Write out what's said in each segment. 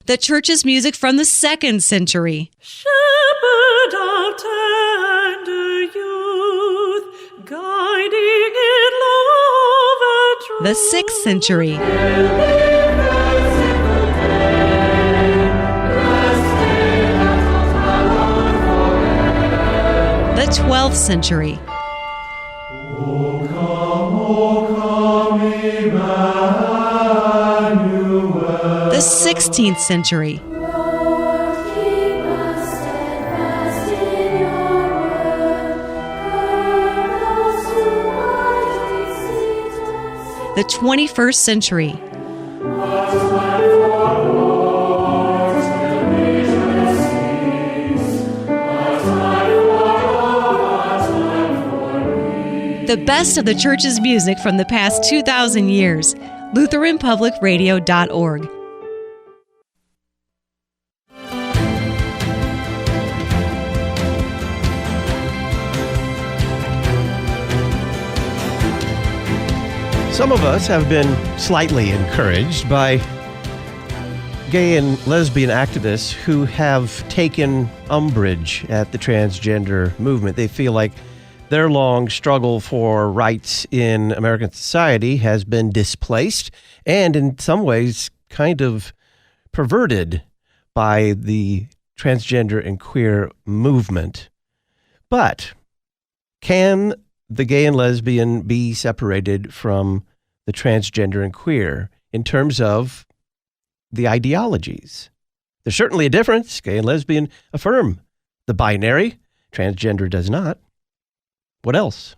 The church's music from the 2nd century. Shepherd of tender youth, guiding in love and truth. The 6th century. The 12th century. O come, Emmanuel. The 16th century. Lord, keep us steadfast in your word. The 21st century. The best of the church's music from the past 2,000 years. LutheranPublicRadio.org. Some of us have been slightly encouraged by gay and lesbian activists who have taken umbrage at the transgender movement. They feel like their long struggle for rights in American society has been displaced and in some ways kind of perverted by the transgender and queer movement. But can the gay and lesbian be separated from the transgender and queer in terms of the ideologies? There's certainly a difference. Gay and lesbian affirm the binary. Transgender does not. What else?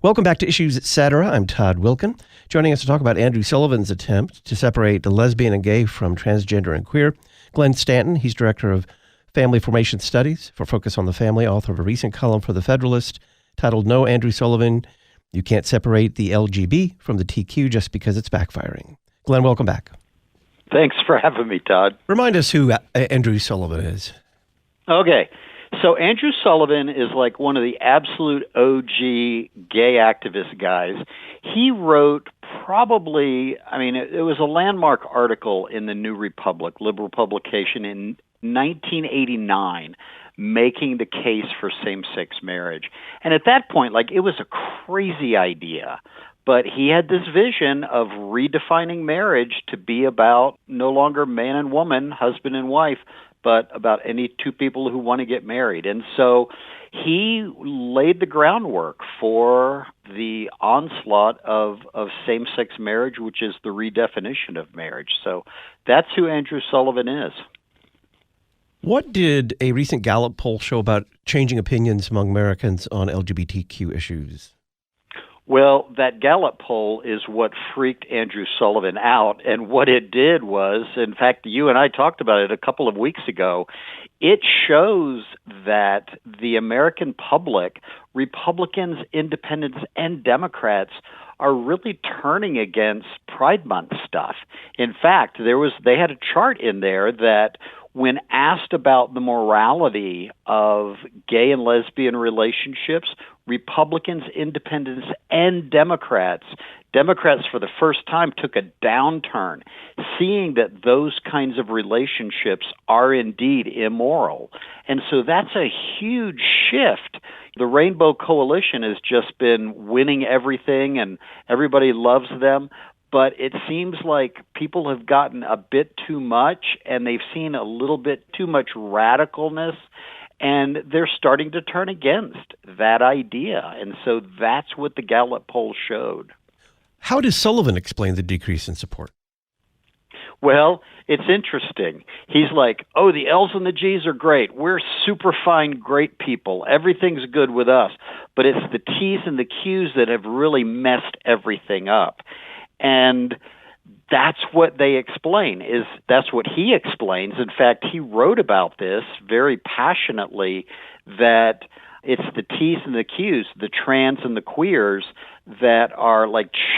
Welcome back to Issues Etc. I'm Todd Wilkin. Joining us to talk about Andrew Sullivan's attempt to separate the lesbian and gay from transgender and queer, Glenn Stanton. He's director of Family Formation Studies for Focus on the Family, author of a recent column for The Federalist titled No, Andrew Sullivan, You Can't Separate the LGB from the TQ Just Because It's Backfiring. Glenn, welcome back. Thanks for having me, Todd. Remind us who Andrew Sullivan is. Okay. So Andrew Sullivan is like one of the absolute OG gay activist guys. He wrote it was a landmark article in the New Republic, liberal publication in 1989, making the case for same-sex marriage. And at that point, it was a crazy idea. But he had this vision of redefining marriage to be about no longer man and woman, husband and wife, but about any two people who want to get married. And so he laid the groundwork for the onslaught of same-sex marriage, which is the redefinition of marriage. So that's who Andrew Sullivan is. What did a recent Gallup poll show about changing opinions among Americans on LGBTQ issues? Well, that Gallup poll is what freaked Andrew Sullivan out, and what it did was, in fact, you and I talked about it a couple of weeks ago, it shows that the American public, Republicans, Independents, and Democrats are really turning against Pride Month stuff. In fact, they had a chart in there that when asked about the morality of gay and lesbian relationships, Republicans, Independents, and Democrats for the first time took a downturn, seeing that those kinds of relationships are indeed immoral. And so that's a huge shift. The Rainbow Coalition has just been winning everything, and everybody loves them. But it seems like people have gotten a bit too much, and they've seen a little bit too much radicalness, and they're starting to turn against that idea. And so that's what the Gallup poll showed. How does Sullivan explain the decrease in support? Well, it's interesting. He's like, the L's and the G's are great. We're super fine, great people. Everything's good with us. But it's the T's and the Q's that have really messed everything up. And that's what they explain. That's what he explains. In fact, he wrote about this very passionately, that it's the T's and the Q's, the trans and the queers, that are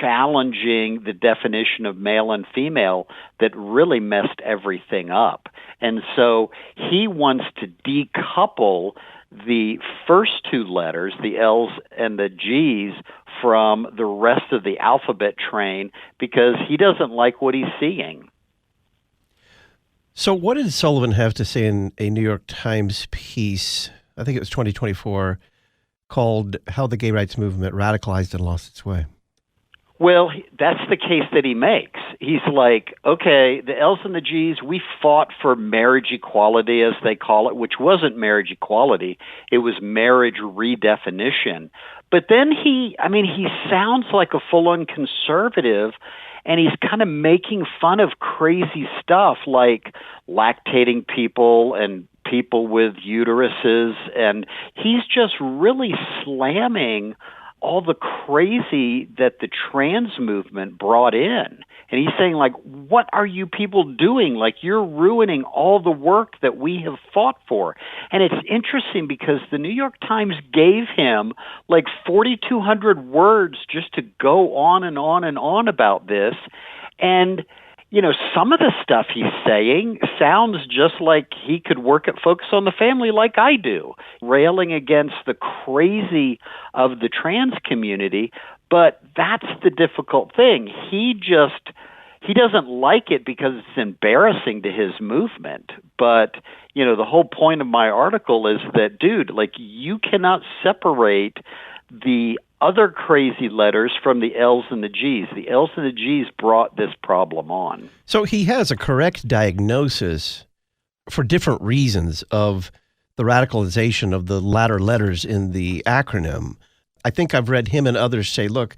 challenging the definition of male and female that really messed everything up. And so he wants to decouple the first two letters, the L's and the G's, from the rest of the alphabet train, because he doesn't like what he's seeing. So what did Sullivan have to say in a New York Times piece, I think it was 2024, called How the Gay Rights Movement Radicalized and Lost Its Way? Well, that's the case that he makes. He's like, okay, the L's and the G's, we fought for marriage equality, as they call it, which wasn't marriage equality. It was marriage redefinition. But then he sounds like a full-on conservative, and he's kind of making fun of crazy stuff like lactating people and people with uteruses, and he's just really slamming all the crazy that the trans movement brought in. And he's saying, like, what are you people doing? Like, you're ruining all the work that we have fought for. And it's interesting because the New York Times gave him like 4,200 words just to go on and on and on about this. And some of the stuff he's saying sounds just like he could work at Focus on the Family like I do, railing against the crazy of the trans community. But that's the difficult thing. He doesn't like it because it's embarrassing to his movement. But, the whole point of my article is that, dude, like, you cannot separate the other crazy letters from the L's and the G's. The L's and the G's brought this problem on. So he has a correct diagnosis for different reasons of the radicalization of the latter letters in the acronym. I think I've read him and others say, look,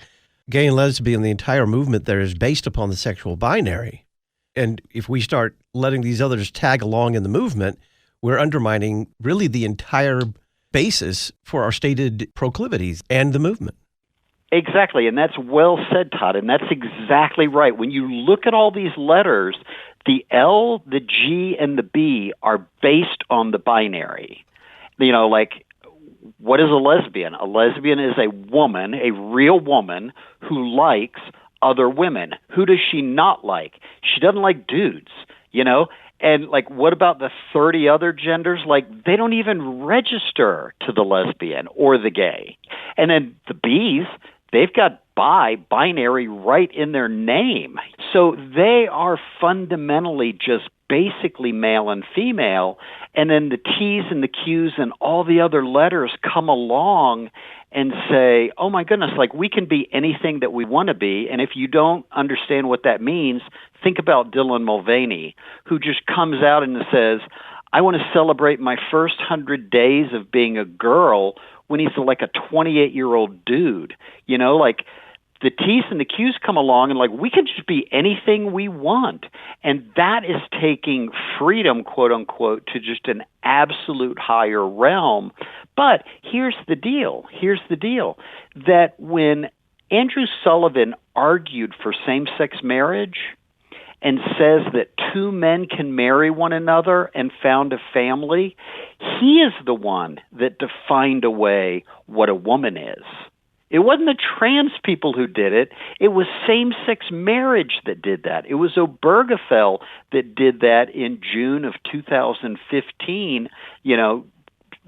gay and lesbian, the entire movement there is based upon the sexual binary. And if we start letting these others tag along in the movement, we're undermining really the entire basis for our stated proclivities and the movement. Exactly, and that's well said, Todd, and that's exactly right. When you look at all these letters, the L, the G, and the B are based on the binary. Like, what is a lesbian? A lesbian is a woman, a real woman, who likes other women. Who does she not like? She doesn't like dudes, And, like, what about the 30 other genders? Like, they don't even register to the lesbian or the gay. And then the Bs, they've got binary right in their name. So they are fundamentally just basically male and female. And then the T's and the Q's and all the other letters come along and say, oh my goodness, like, we can be anything that we want to be. And if you don't understand what that means, think about Dylan Mulvaney, who just comes out and says, I want to celebrate my first 100 days of being a girl, when he's like a 28-year-old dude. Like, the T's and the Q's come along and, like, we can just be anything we want. And that is taking freedom, quote unquote, to just an absolute higher realm. But here's the deal, that when Andrew Sullivan argued for same-sex marriage and says that two men can marry one another and found a family, he is the one that defined away what a woman is. It wasn't the trans people who did it. It was same-sex marriage that did that. It was Obergefell that did that in June of 2015.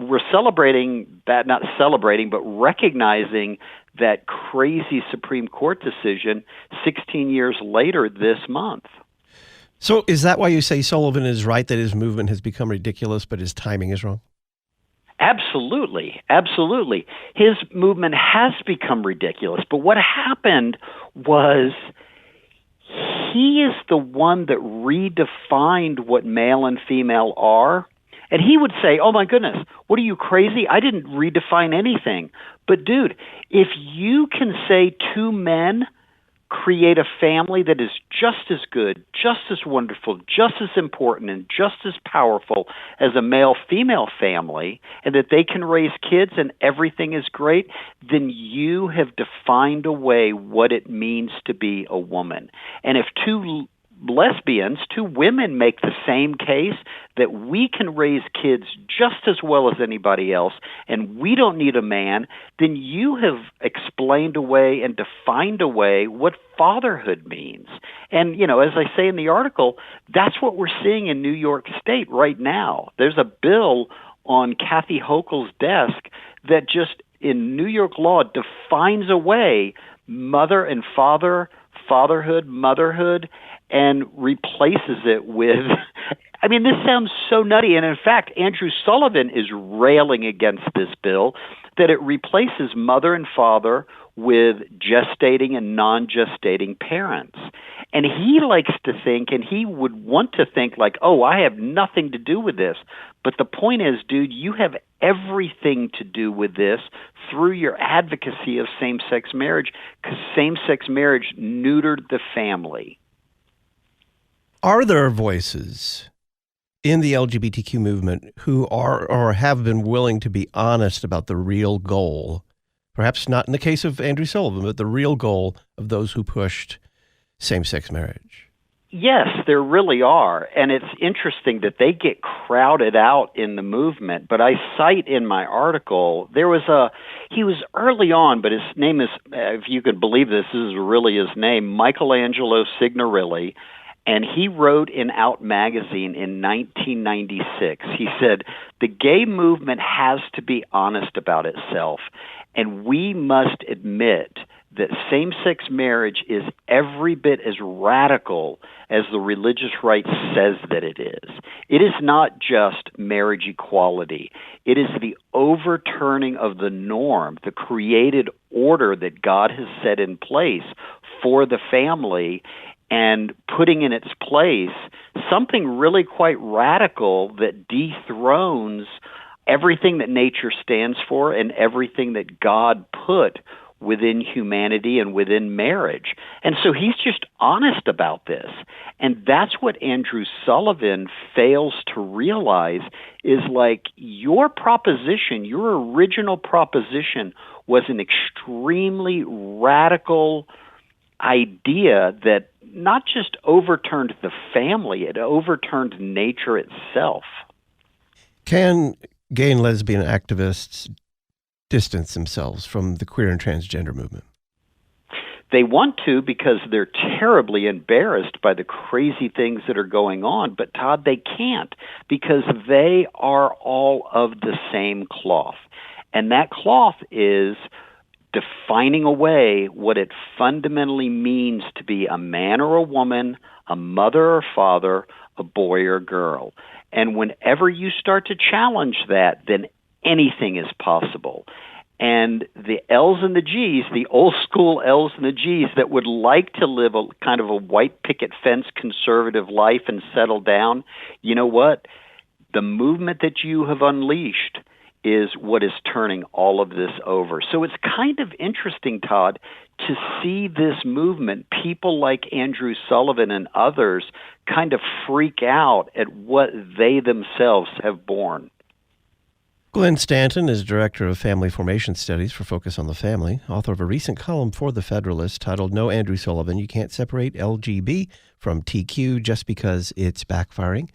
We're celebrating that, not celebrating, but recognizing that crazy Supreme Court decision 16 years later this month. So is that why you say Sullivan is right that his movement has become ridiculous, but his timing is wrong? Absolutely. His movement has become ridiculous. But what happened was he is the one that redefined what male and female are. And he would say, oh my goodness, what are you, crazy? I didn't redefine anything. But dude, if you can say two men create a family that is just as good, just as wonderful, just as important, and just as powerful as a male-female family, and that they can raise kids and everything is great, then you have defined away what it means to be a woman. And if two women make the same case that we can raise kids just as well as anybody else and we don't need a man, then you have explained away and defined away what fatherhood means. And, as I say in the article, that's what we're seeing in New York State right now. There's a bill on Kathy Hochul's desk that just in New York law defines away mother and father fatherhood, motherhood, and replaces it with, I mean, this sounds so nutty. And in fact, Andrew Sullivan is railing against this bill, that it replaces mother and father with gestating and non-gestating parents. And he likes to think, and he would want to think like, oh, I have nothing to do with this. But the point is, dude, you have everything to do with this through your advocacy of same-sex marriage, because same-sex marriage neutered the family. Are there voices in the LGBTQ movement who are or have been willing to be honest about the real goal, perhaps not in the case of Andrew Sullivan, but the real goal of those who pushed same-sex marriage? Yes, there really are. And it's interesting that they get crowded out in the movement. But I cite in my article, he was early on, but his name is, if you could believe this is really his name, Michelangelo Signorilli. And he wrote in Out magazine in 1996, he said, the gay movement has to be honest about itself, and we must admit that same-sex marriage is every bit as radical as the religious right says that it is. It is not just marriage equality. It is the overturning of the norm, the created order that God has set in place for the family, and putting in its place something really quite radical that dethrones everything that nature stands for and everything that God put within humanity and within marriage. And so he's just honest about this. And that's what Andrew Sullivan fails to realize is like your proposition, your original proposition was an extremely radical idea that not just overturned the family, it overturned nature itself. Can gay and lesbian activists distance themselves from the queer and transgender movement? They want to because they're terribly embarrassed by the crazy things that are going on. But, Todd, they can't because they are all of the same cloth. And that cloth is defining away what it fundamentally means to be a man or a woman, a mother or father, a boy or girl. And whenever you start to challenge that, then anything is possible. And the L's and the G's, the old school L's and the G's that would like to live a kind of a white picket fence conservative life and settle down, you know what? The movement that you have unleashed is what is turning all of this over. So it's kind of interesting, Todd, to see this movement, people like Andrew Sullivan and others, kind of freak out at what they themselves have borne. Glenn Stanton is Director of Family Formation Studies for Focus on the Family, author of a recent column for The Federalist titled No Andrew Sullivan, You Can't Separate LGB from TQ Just Because It's Backfiring.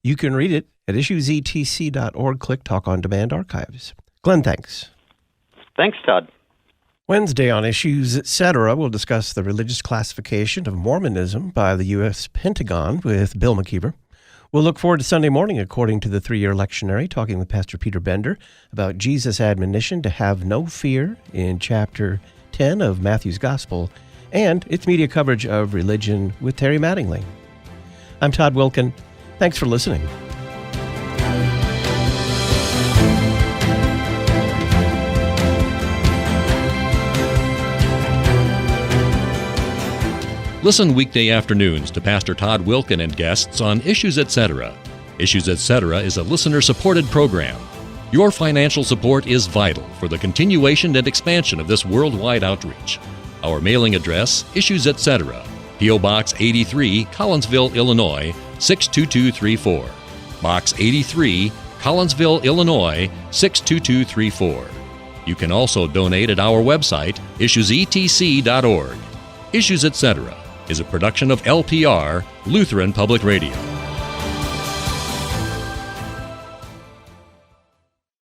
You can read it at issuesetc.org. Click Talk on Demand Archives. Glenn, thanks. Thanks, Todd. Wednesday on Issues Etc., we'll discuss the religious classification of Mormonism by the U.S. Pentagon with Bill McKeever. We'll look forward to Sunday morning, according to the 3-year lectionary, talking with Pastor Peter Bender about Jesus' admonition to have no fear in chapter 10 of Matthew's Gospel, and its media coverage of religion with Terry Mattingly. I'm Todd Wilkin. Thanks for listening. Listen weekday afternoons to Pastor Todd Wilkin and guests on Issues Etc. Issues Etc. is a listener-supported program. Your financial support is vital for the continuation and expansion of this worldwide outreach. Our mailing address, Issues Etc., P.O. Box 83, Collinsville, Illinois, 62234. Box 83, Collinsville, Illinois, 62234. You can also donate at our website, issuesetc.org. Issues Etc. is a production of LPR, Lutheran Public Radio.